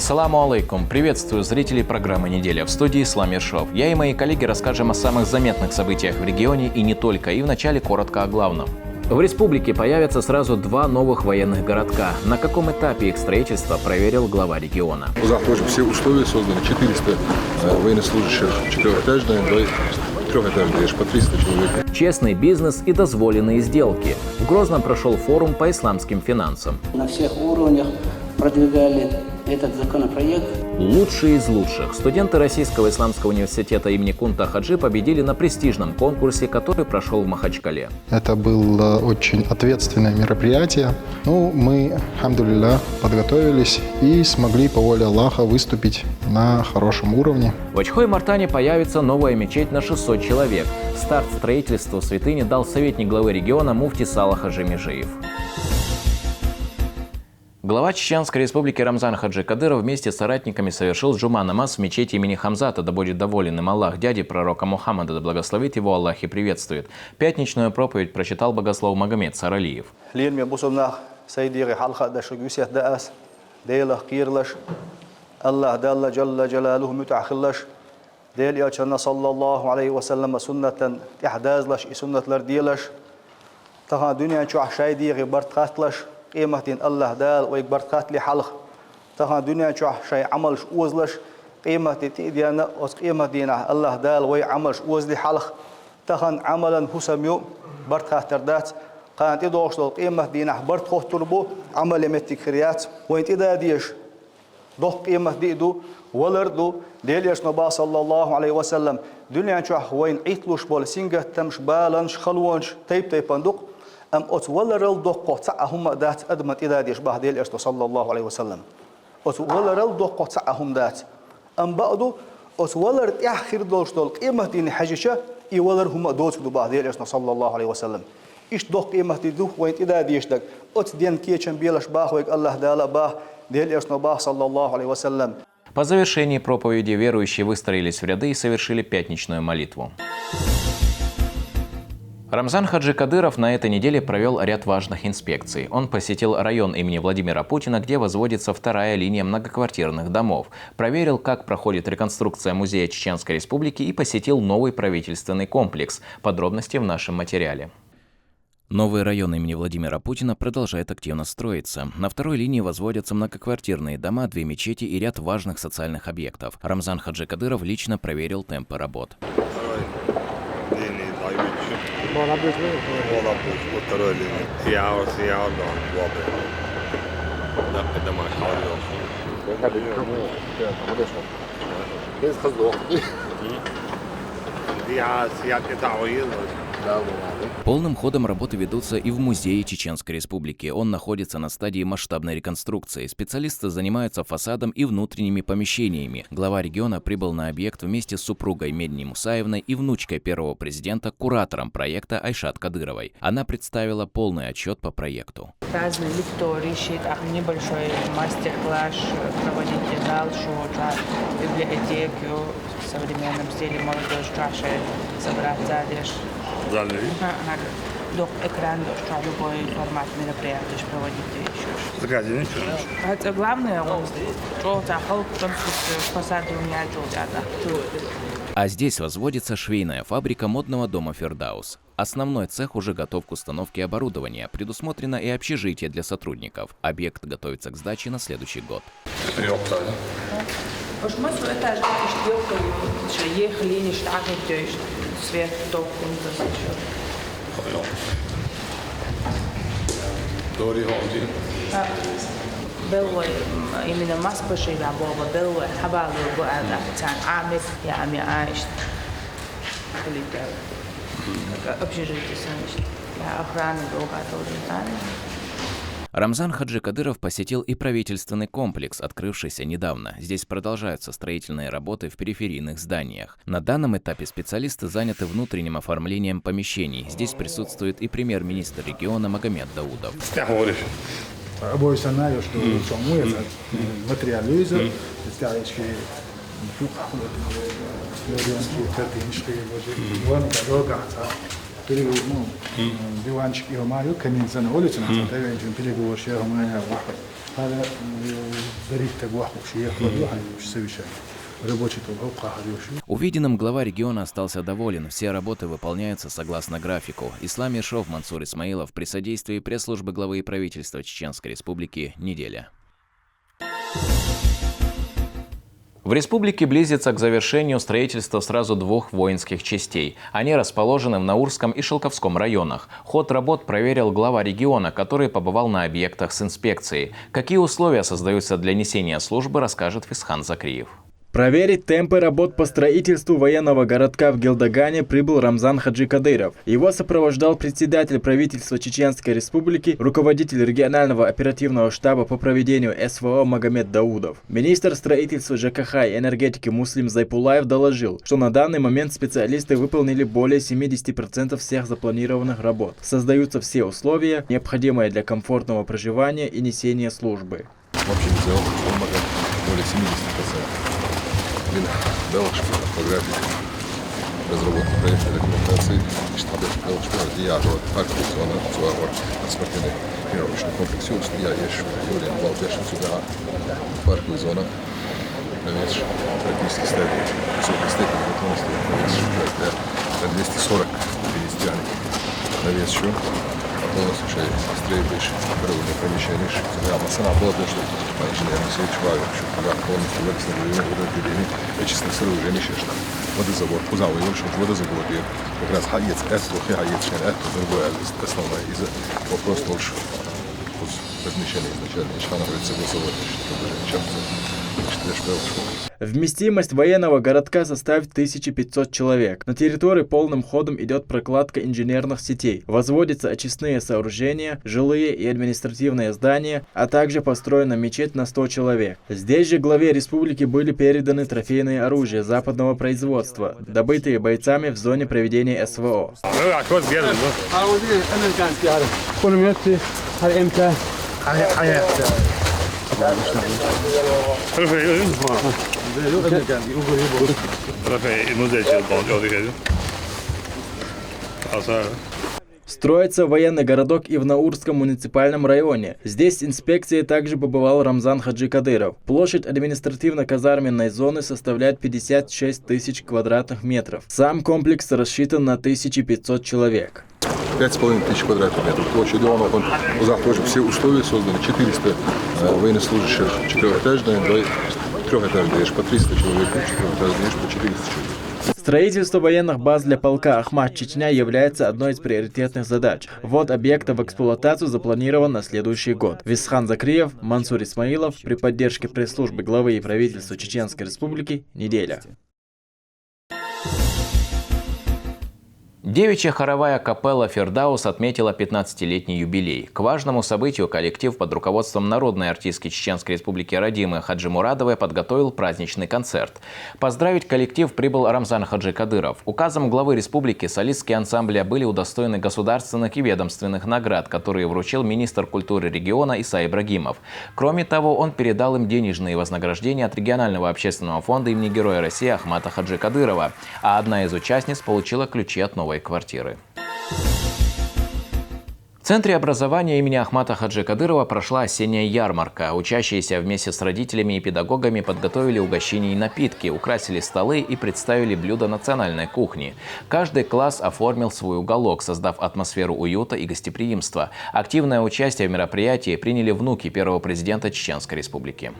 Ассаламу алейкум. Приветствую зрителей программы «Неделя». В студии Ислам Ершов. Я и мои коллеги расскажем о самых заметных событиях в регионе и не только. И вначале коротко о главном. В республике появятся сразу два новых военных городка. На каком этапе их строительства проверил глава региона. Завтра уже все условия созданы. 400 военнослужащих четырехэтажные, трехэтажные, по 300 человек. Честный бизнес и дозволенные сделки. В Грозном прошел форум по исламским финансам. На всех уровнях продвигали этот законопроект. Лучшие из лучших. Студенты Российского исламского университета имени Кунта Хаджи победили на престижном конкурсе, который прошел в Махачкале. Это было очень ответственное мероприятие. Мы, альхамдулилля, подготовились и смогли по воле Аллаха выступить на хорошем уровне. В Очхой-Мартане появится новая мечеть на 600 человек. Старт строительству святыни дал советник главы региона муфти Салах Хаджи Межиев. Глава Чеченской республики Рамзан Хаджи Кадыров вместе с соратниками совершил джума-намаз в мечети имени Хамзата, да будет доволен им Аллах, дяди пророка Мухаммада, да благословит его Аллах и приветствует. Пятничную проповедь прочитал богослов Магомед Саралиев. Allah Jalla Jalla Jalaluhu müteahhillaş. Değil ya çanna sallallahu aleyhi ve sellem sünnetten ihdazlaş, sünnetler diyellaş. Taha dünya şu ahşay diye bartkatlaş. Qiymatin Allah dal ve bartkatli halq. Taha dünya şu ahşay amal uzlaş. Qiymatin diyana os qiymatina Allah dal ve amal uzli halq. Tahan amalan husamyu bartkatterdat. Qanti doğuşlu qiymatina bartkotturbu amal emettik kriyat. Ve intida diyeş. Doh qiymat didu walardu deliyas naba sallallahu aleyhi ve sellem dünya çah wayn itluş bol singattamş balanş khalwanş tayp panduk am ot walaral doh qota'ahum dat admat ida dish bah deliyas sallallahu aleyhi ve sellem ot walaral doh qota'ahum dat am ba'du ot walar ta'khir dolş dol qiymatin hajisha i walar huma dot bah deliyas sallallahu aleyhi ve sellem ish doh qiymat didu wayn ida dish dak ot den kichen bilash bah wa Allah dala bah. По завершении проповеди верующие выстроились в ряды и совершили пятничную молитву. Рамзан Хаджи Кадыров на этой неделе провел ряд важных инспекций. Он посетил район имени Владимира Путина, где возводится вторая линия многоквартирных домов, проверил, как проходит реконструкция музея Чеченской Республики и посетил новый правительственный комплекс. Подробности в нашем материале. Новый район имени Владимира Путина продолжает активно строиться. На второй линии возводятся многоквартирные дома, 2 мечети и ряд важных социальных объектов. Рамзан Хаджи Кадыров лично проверил темпы работ. Полным ходом работы ведутся и в музее Чеченской Республики. Он находится на стадии масштабной реконструкции. Специалисты занимаются фасадом и внутренними помещениями. Глава региона прибыл на объект вместе с супругой Медни Мусаевной и внучкой первого президента, куратором проекта Айшат Кадыровой. Она представила полный отчет по проекту. Разные лектории, небольшой мастер-класс, проводите зал, библиотеку в современном стиле, молодежь, собраться одежь. Экран, любой формат мероприятий проводите еще. Это главное, А здесь возводится швейная фабрика модного дома «Фердаус». Основной цех уже готов к установке оборудования. Предусмотрено и общежитие для сотрудников. Объект готовится к сдаче на следующий год. Свет, ток, Белой именно Маспаши, Белой, Хабалу, Амир, Ями Айш, общежитие, охрана, долго тоже. Рамзан Хаджи Кадыров посетил и правительственный комплекс, открывшийся недавно. Здесь продолжаются строительные работы в периферийных зданиях. На данном этапе специалисты заняты внутренним оформлением помещений. Здесь присутствует и премьер-министр региона Магомед Даудов. диванчик и омаю, камин за улицу, переговорщик омаю. Увиденным глава региона остался доволен. Все работы выполняются согласно графику. Ислам Ершов, Мансур Исмаилов при содействии пресс-службы главы правительства Чеченской Республики. Неделя. В республике близится к завершению строительство сразу двух воинских частей. Они расположены в Наурском и Шелковском районах. Ход работ проверил глава региона, который побывал на объектах с инспекцией. Какие условия создаются для несения службы, расскажет Фисхан Закриев. Проверить темпы работ по строительству военного городка в Гелдагане прибыл Рамзан Хаджикадыров. Его сопровождал председатель правительства Чеченской Республики, руководитель регионального оперативного штаба по проведению СВО Магомед Даудов. Министр строительства ЖКХ и энергетики Муслим Зайпулаев доложил, что на данный момент специалисты выполнили более 70% всех запланированных работ. Создаются все условия, необходимые для комфортного проживания и несения службы. В общем, сделал более 70%. Белыш по графику разработки проектной документации, штабы Белыш Диагова, парковая зона, Цуагор, спортивный тренировочный комплекс Юрст, я ешь Юрий Балдеш, сюда парковая зона, навес практически стадии, высокой степени готовности, навес до 240 перестяник, навес еще, а полностью шеи строишь, первое помещение, я масана была для что инженерный свет человек, что полностью вырастет время, вычислено сооружение, что водозабор, кузовой, что водозабор, как раз хаец, это хаец, это другое, основное из вопрос больше размещения изначально, что она говорит согласовать, что Вместимость военного городка составит 1500 человек. На территории полным ходом идет прокладка инженерных сетей. Возводятся очистные сооружения, жилые и административные здания, а также построена мечеть на 100 человек. Здесь же главе республики были переданы трофейные оружия западного производства, добытые бойцами в зоне проведения СВО. Строится военный городок и в Наурском муниципальном районе. Здесь инспекцией также побывал Рамзан Хаджикадыров. Площадь административно-казарменной зоны составляет 56 тысяч квадратных метров. Сам комплекс рассчитан на 1500 человек. 5500 квадратных метров площади. Он тоже все условия созданы. 400 военнослужащих, 4-этажные, 3-этажные, по 300 человек, 4-этажные, по 400 человек. Строительство военных баз для полка Ахмад Чечня является одной из приоритетных задач. Ввод объекта в эксплуатацию запланирован на следующий год. Фисхан Закриев, Мансур Исмаилов при поддержке пресс-службы главы и правительства Чеченской Республики. Неделя. Девичья хоровая капелла «Фирдаус» отметила 15-летний юбилей. К важному событию коллектив под руководством народной артистки Чеченской Республики Радимы Хаджи Мурадовой подготовил праздничный концерт. Поздравить коллектив прибыл Рамзан Хаджикадыров. Указом главы республики солистские ансамбля были удостоены государственных и ведомственных наград, которые вручил министр культуры региона Иса Ибрагимов. Кроме того, он передал им денежные вознаграждения от регионального общественного фонда имени Героя России Ахмата Хаджикадырова, а одна из участниц получила ключи от новой квартиры. В Центре образования имени Ахмата Хаджикадырова прошла осенняя ярмарка. Учащиеся вместе с родителями и педагогами подготовили угощения и напитки, украсили столы и представили блюда национальной кухни. Каждый класс оформил свой уголок, создав атмосферу уюта и гостеприимства. Активное участие в мероприятии приняли внуки первого президента Чеченской Республики.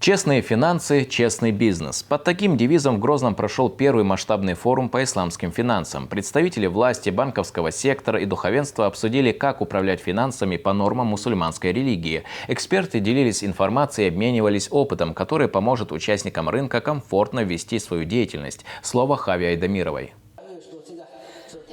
Честные финансы, честный бизнес. Под таким девизом в Грозном прошел первый масштабный форум по исламским финансам. Представители власти, банковского сектора и духовенства обсудили, как управлять финансами по нормам мусульманской религии. Эксперты делились информацией и обменивались опытом, который поможет участникам рынка комфортно вести свою деятельность. Слово Хави Айдамировой.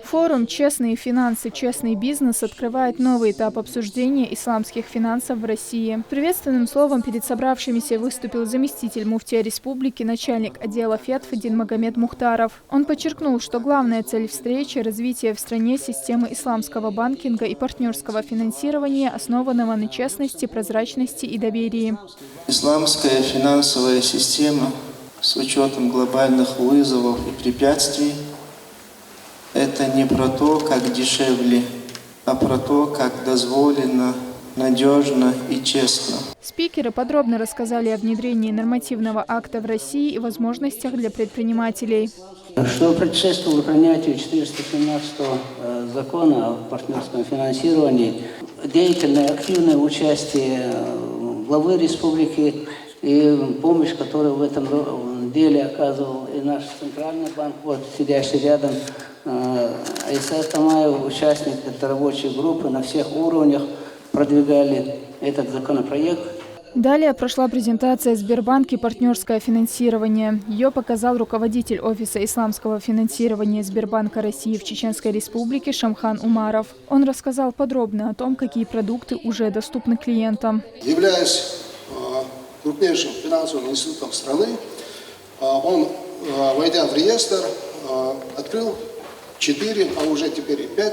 Форум «Честные финансы, честный бизнес» открывает новый этап обсуждения исламских финансов в России. Приветственным словом перед собравшимися выступил заместитель муфтия республики, начальник отдела ФЕТФ Динмагомед Мухтаров. Он подчеркнул, что главная цель встречи – развитие в стране системы исламского банкинга и партнерского финансирования, основанного на честности, прозрачности и доверии. Исламская финансовая система с учетом глобальных вызовов и препятствий – это не про то, как дешевле, а про то, как дозволено надежно и честно. Спикеры подробно рассказали о внедрении нормативного акта в России и возможностях для предпринимателей. Что предшествовало принятию 417 закона о партнерском финансировании, деятельное, активное участие главы республики и помощь, которую в этом деле оказывал и наш центральный банк, вот сидящий рядом, Айса Тамаев, участник этой рабочей группы, на всех уровнях продвигали этот законопроект. Далее прошла презентация Сбербанка «Партнерское финансирование». Ее показал руководитель Офиса исламского финансирования Сбербанка России в Чеченской Республике Шамхан Умаров. Он рассказал подробно о том, какие продукты уже доступны клиентам. Являясь крупнейшим финансовым институтом страны, он, войдя в реестр, открыл 4, а уже теперь и 5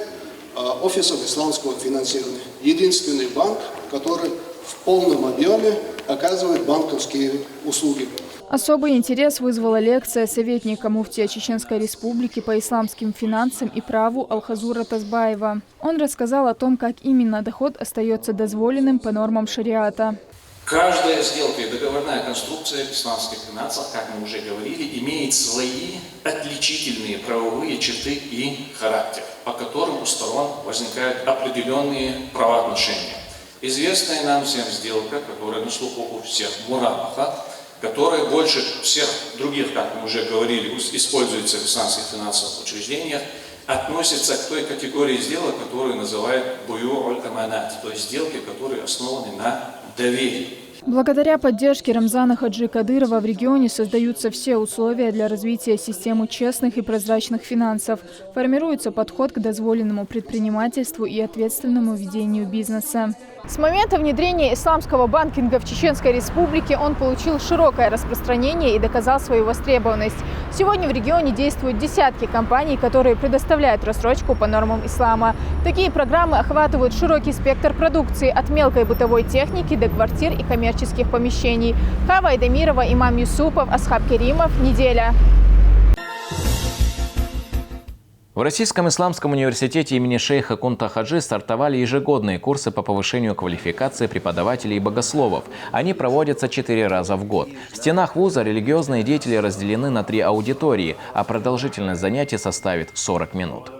офисов исламского финансирования. Единственный банк, который в полном объеме оказывает банковские услуги. Особый интерес вызвала лекция советника муфтия Чеченской Республики по исламским финансам и праву Алхазура Тазбаева. Он рассказал о том, как именно доход остается дозволенным по нормам шариата. Каждая сделка и договорная конструкция в исламских финансах, как мы уже говорили, имеет свои отличительные правовые черты и характер, по которым у сторон возникают определенные правоотношения. Известная нам всем сделка, которая на слуху у всех, мурабаха, которая больше всех других, как мы уже говорили, используется в исламских финансовых учреждениях, относится к той категории сделок, которую называют бую'уль-аманат, то есть сделки, которые основаны на доверии. Благодаря поддержке Рамзана Хаджи Кадырова в регионе создаются все условия для развития системы честных и прозрачных финансов. Формируется подход к дозволенному предпринимательству и ответственному ведению бизнеса. С момента внедрения исламского банкинга в Чеченской Республике он получил широкое распространение и доказал свою востребованность. Сегодня в регионе действуют десятки компаний, которые предоставляют рассрочку по нормам ислама. Такие программы охватывают широкий спектр продукции от мелкой бытовой техники до квартир и коммерческих помещений. Хава Айдамирова, Имам Юсупов, Асхаб Керимов. Неделя. В Российском исламском университете имени шейха Кунта Хаджи стартовали ежегодные курсы по повышению квалификации преподавателей и богословов. Они проводятся 4 раза в год. В стенах вуза религиозные деятели разделены на 3 аудитории, а продолжительность занятий составит 40 минут.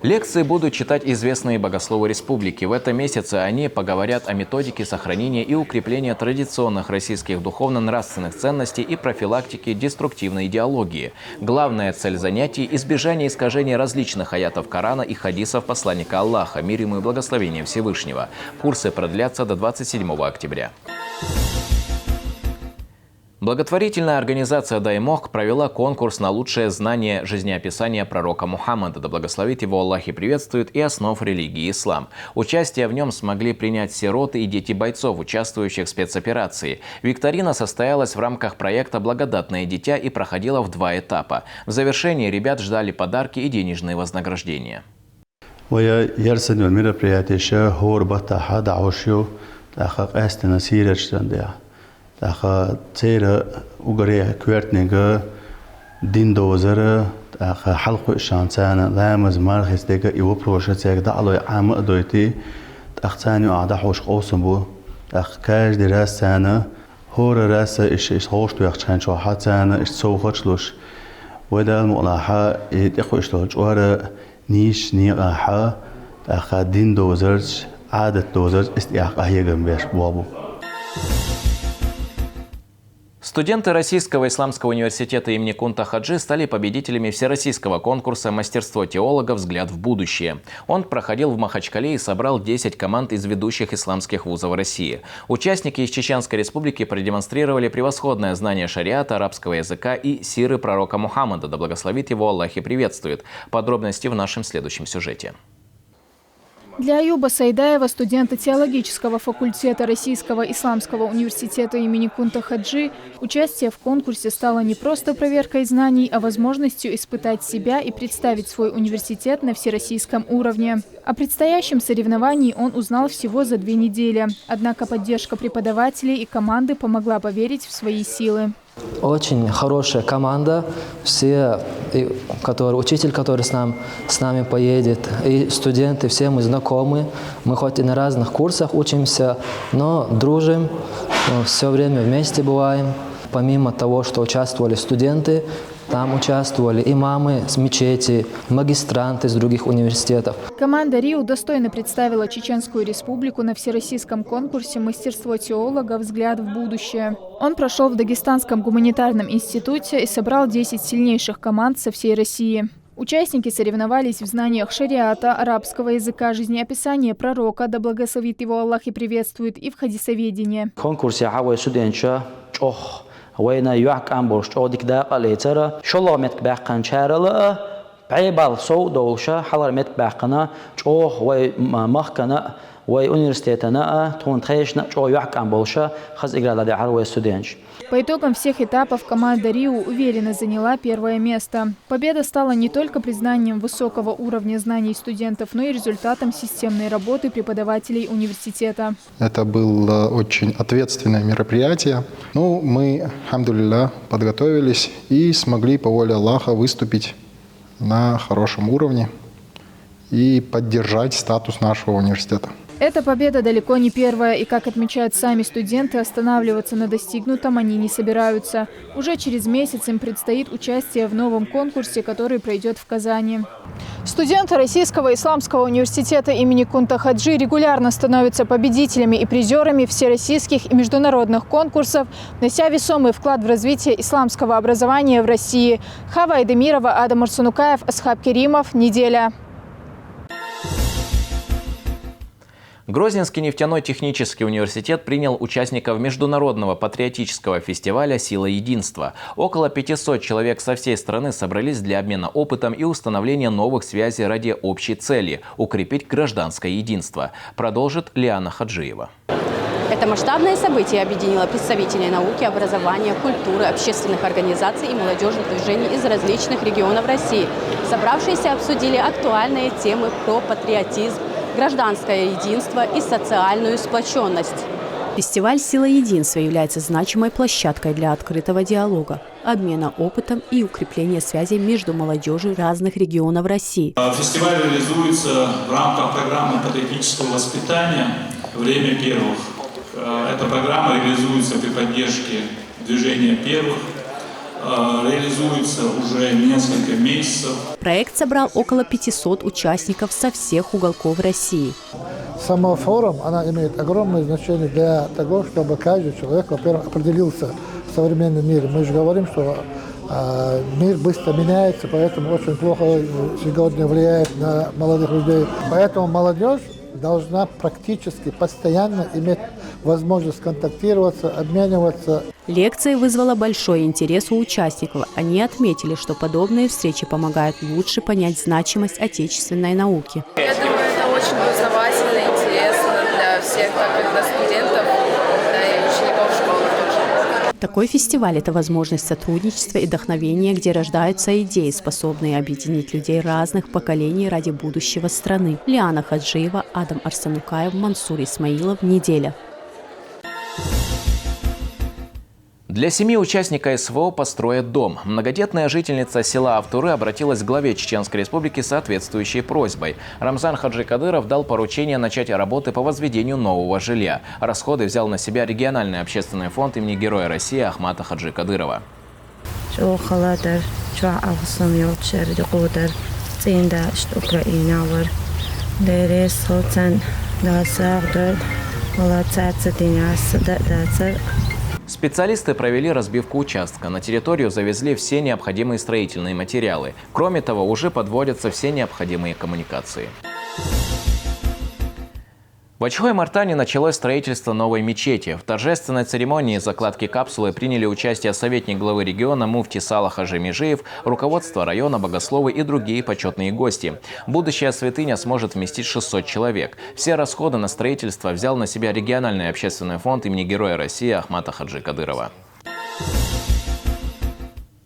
Лекции будут читать известные богословы республики. В этом месяце они поговорят о методике сохранения и укрепления традиционных российских духовно-нравственных ценностей и профилактике деструктивной идеологии. Главная цель занятий – избежание искажения различных аятов Корана и хадисов посланника Аллаха, мир ему и благословения Всевышнего. Курсы продлятся до 27 октября. Благотворительная организация «Даймох» провела конкурс на лучшее знание жизнеописания пророка Мухаммада, да благословит его Аллах и приветствует, и основ религии ислам. Участие в нем смогли принять сироты и дети бойцов, участвующих в спецоперации. Викторина состоялась в рамках проекта «Благодатное дитя» и проходила в 2 этапа. В завершении ребят ждали подарки и денежные вознаграждения. Dacha zere ugare kwertnige dindozere dacha halqo shansana lamaz markhis dega iwo project da alo am doiti dachtani ada hosh qosumbu dakh kaj dirasana hora rasa ish hosh tu yakhchan sho hatana ish sokhachlush wada mulaha ikhو ishtoj wara nish niha dacha dindozers adat dozers istiaq ahiyagam besh babu. Студенты Российского исламского университета имени Кунта Хаджи стали победителями всероссийского конкурса «Мастерство теолога. Взгляд в будущее». Он проходил в Махачкале и собрал 10 команд из ведущих исламских вузов России. Участники из Чеченской Республики продемонстрировали превосходное знание шариата, арабского языка и сиры пророка Мухаммада, да благословит его Аллах и приветствует. Подробности в нашем следующем сюжете. Для Аюба Сайдаева, студента теологического факультета Российского исламского университета имени Кунта Хаджи, участие в конкурсе стало не просто проверкой знаний, а возможностью испытать себя и представить свой университет на всероссийском уровне. О предстоящем соревновании он узнал всего за 2 недели. Однако поддержка преподавателей и команды помогла поверить в свои силы. Очень хорошая команда, учитель, который с нами поедет, и студенты, все мы знакомы. Мы хоть и на разных курсах учимся, но дружим, все время вместе бываем. Помимо того, что участвовали студенты, там участвовали имамы с мечети, магистранты из других университетов. Команда РИУ достойно представила Чеченскую Республику на всероссийском конкурсе «Мастерство теолога. Взгляд в будущее». Он прошел в Дагестанском гуманитарном институте и собрал 10 сильнейших команд со всей России. Участники соревновались в знаниях шариата, арабского языка, жизнеописания пророка, да благословит его Аллах и приветствует, и в хадисоведении. وين يحكم برشودك داق ليترا شلو متك بحقن شارلا عيبال صو دولشة حلر متك بحقنا شوه ومخكنا وuniversitetana тон тхэшна чо яхкам болша хаз играла де арве студентш. По итогам всех этапов команда РИУ уверенно заняла 1 место. Победа стала не только признанием высокого уровня знаний студентов, но и результатом системной работы преподавателей университета. Это было очень ответственное мероприятие. Мы, альхамдулилля, подготовились и смогли по воле Аллаха выступить на хорошем уровне и поддержать статус нашего университета. Эта победа далеко не первая, и, как отмечают сами студенты, останавливаться на достигнутом они не собираются. Уже через месяц им предстоит участие в новом конкурсе, который пройдет в Казани. Студенты Российского исламского университета имени Кунта Хаджи регулярно становятся победителями и призерами всероссийских и международных конкурсов, внося весомый вклад в развитие исламского образования в России. Хава Айдемирова, Адам Арсунукаев, Асхаб Керимов. Неделя. Грозненский нефтяной технический университет принял участников международного патриотического фестиваля «Сила единства». Около 500 человек со всей страны собрались для обмена опытом и установления новых связей ради общей цели – укрепить гражданское единство. Продолжит Лиана Хаджиева. Это масштабное событие объединило представителей науки, образования, культуры, общественных организаций и молодежных движений из различных регионов России. Собравшиеся обсудили актуальные темы про патриотизм, гражданское единство и социальную сплоченность. Фестиваль «Сила единства» является значимой площадкой для открытого диалога, обмена опытом и укрепления связей между молодежью разных регионов России. Фестиваль реализуется в рамках программы патриотического воспитания «Время первых». Эта программа реализуется при поддержке движения первых, реализуется уже несколько месяцев. Проект собрал около 500 участников со всех уголков России. Сама форум, она имеет огромное значение для того, чтобы каждый человек, во-первых, определился в современном мире. Мы же говорим, что мир быстро меняется, поэтому очень плохо сегодня влияет на молодых людей. Поэтому молодежь должна практически постоянно иметь возможность контактироваться, обмениваться. Лекция вызвала большой интерес у участников. Они отметили, что подобные встречи помогают лучше понять значимость отечественной науки. Я думаю, это очень познавательно, интересно для всех, так как для студентов, да и учеников школы тоже. Такой фестиваль – это возможность сотрудничества и вдохновения, где рождаются идеи, способные объединить людей разных поколений ради будущего страны. Лиана Хаджиева, Адам Арсанукаев, Мансур Исмаилов. Неделя. Для 7 участников СВО построят дом. Многодетная жительница села Автуры обратилась к главе Чеченской Республики с соответствующей просьбой. Рамзан Хаджи Кадыров дал поручение начать работы по возведению нового жилья. Расходы взял на себя региональный общественный фонд имени Героя России Ахмата Хаджи Кадырова. Специалисты провели разбивку участка. На территорию завезли все необходимые строительные материалы. Кроме того, уже подводятся все необходимые коммуникации. В Ачхой-Мартане началось строительство новой мечети. В торжественной церемонии закладки капсулы приняли участие советник главы региона муфти Салах Хажи Межиев, руководство района, богословы и другие почетные гости. Будущая святыня сможет вместить 600 человек. Все расходы на строительство взял на себя региональный общественный фонд имени Героя России Ахмата Хаджи Кадырова.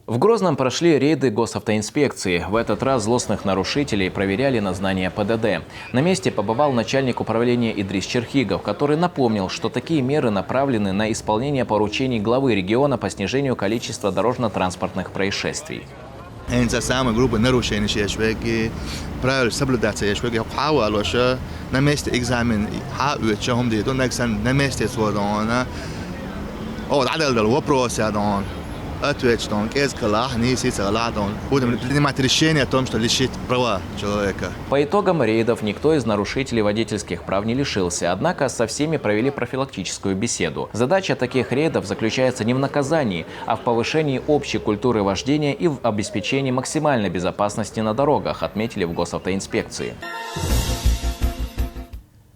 В Грозном прошли рейды госавтоинспекции. В этот раз злостных нарушителей проверяли на знание ПДД. На месте побывал начальник управления Идрис Черхигов, который напомнил, что такие меры направлены на исполнение поручений главы региона по снижению количества дорожно-транспортных происшествий. Самая группа нарушений, правила соблюдаться, на месте экзамен, на месте вопросы, будем принимать решение о том, что лишить права человека. По итогам рейдов никто из нарушителей водительских прав не лишился, однако со всеми провели профилактическую беседу. Задача таких рейдов заключается не в наказании, а в повышении общей культуры вождения и в обеспечении максимальной безопасности на дорогах, отметили в госавтоинспекции.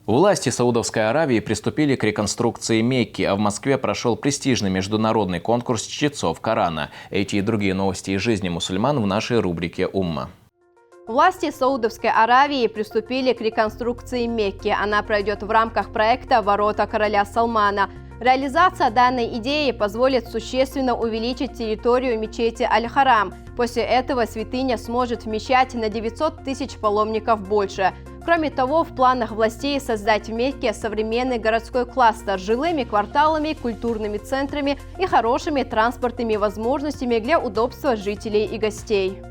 Власти Саудовской Аравии приступили к реконструкции Мекки, а в Москве прошел престижный международный конкурс чтецов Корана. Эти и другие новости из жизни мусульман в нашей рубрике «Умма». Власти Саудовской Аравии приступили к реконструкции Мекки. Она пройдет в рамках проекта «Ворота короля Салмана». Реализация данной идеи позволит существенно увеличить территорию мечети Аль-Харам. После этого святыня сможет вмещать на 900 тысяч паломников больше. Кроме того, в планах властей создать в Мекке современный городской кластер с жилыми кварталами, культурными центрами и хорошими транспортными возможностями для удобства жителей и гостей.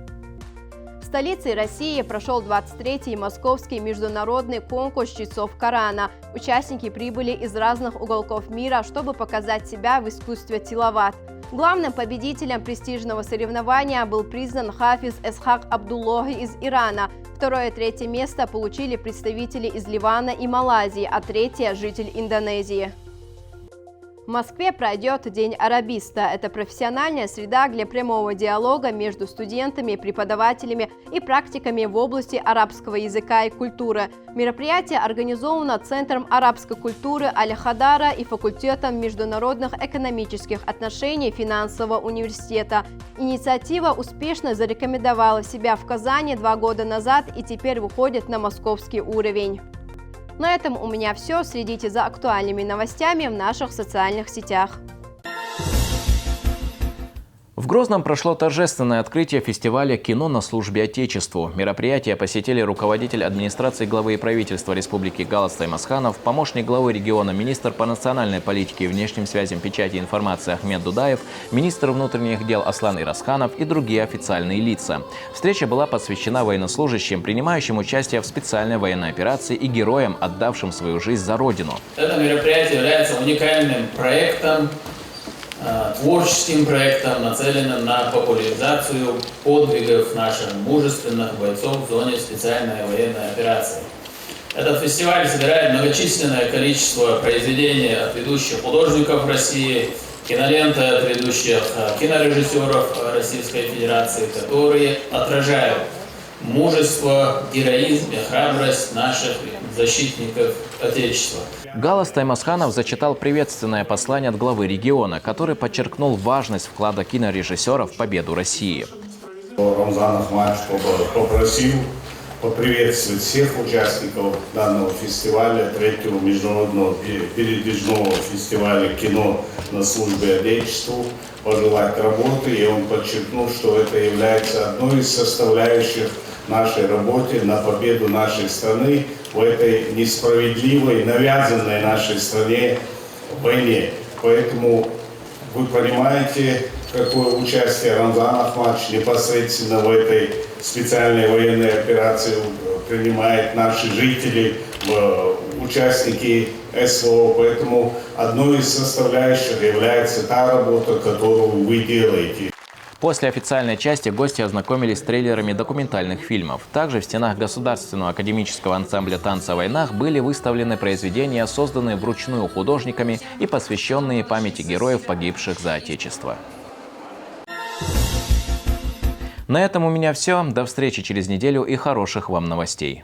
В столице России прошел 23-й Московский международный конкурс чтецов Корана. Участники прибыли из разных уголков мира, чтобы показать себя в искусстве тилават. Главным победителем престижного соревнования был признан хафиз Эсхак Абдуллохи из Ирана. Второе и третье место получили представители из Ливана и Малайзии, а третье – житель Индонезии. В Москве пройдет День арабиста. Это профессиональная среда для прямого диалога между студентами, преподавателями и практиками в области арабского языка и культуры. Мероприятие организовано Центром арабской культуры Аль-Хадара и факультетом международных экономических отношений финансового университета. Инициатива успешно зарекомендовала себя в Казани 2 года назад и теперь выходит на московский уровень. На этом у меня все. Следите за актуальными новостями в наших социальных сетях. В Грозном прошло торжественное открытие фестиваля «Кино на службе Отечеству». Мероприятие посетили руководитель администрации главы и правительства Республики Галас Таймасханов, помощник главы региона, министр по национальной политике и внешним связям, печати и информации Ахмед Дудаев, министр внутренних дел Аслан Ирасханов и другие официальные лица. Встреча была посвящена военнослужащим, принимающим участие в специальной военной операции и героям, отдавшим свою жизнь за Родину. Это мероприятие является уникальным проектом, творческим проектом, нацеленным на популяризацию подвигов наших мужественных бойцов в зоне специальной военной операции. Этот фестиваль собирает многочисленное количество произведений от ведущих художников России, киноленты от ведущих кинорежиссеров Российской Федерации, которые отражают мужество, героизм и храбрость наших защитников Отечества. Галас Таймасханов зачитал приветственное послание от главы региона, который подчеркнул важность вклада кинорежиссеров в победу России. Рамзан Ахматович попросил поприветствовать всех участников данного фестиваля, 3-го международного передвижного фестиваля «Кино на службе Отечеству», пожелать работы, и он подчеркнул, что это является одной из составляющих нашей работе на победу нашей страны в этой несправедливой, навязанной нашей стране войне. Поэтому вы понимаете, какое участие Рамзан Ахматович непосредственно в этой специальной военной операции принимает, наши жители, участники СВО. Поэтому одной из составляющих является та работа, которую вы делаете. После официальной части гости ознакомились с трейлерами документальных фильмов. Также в стенах Государственного академического ансамбля танца о войнах были выставлены произведения, созданные вручную художниками и посвященные памяти героев, погибших за Отечество. На этом у меня все. До встречи через неделю и хороших вам новостей.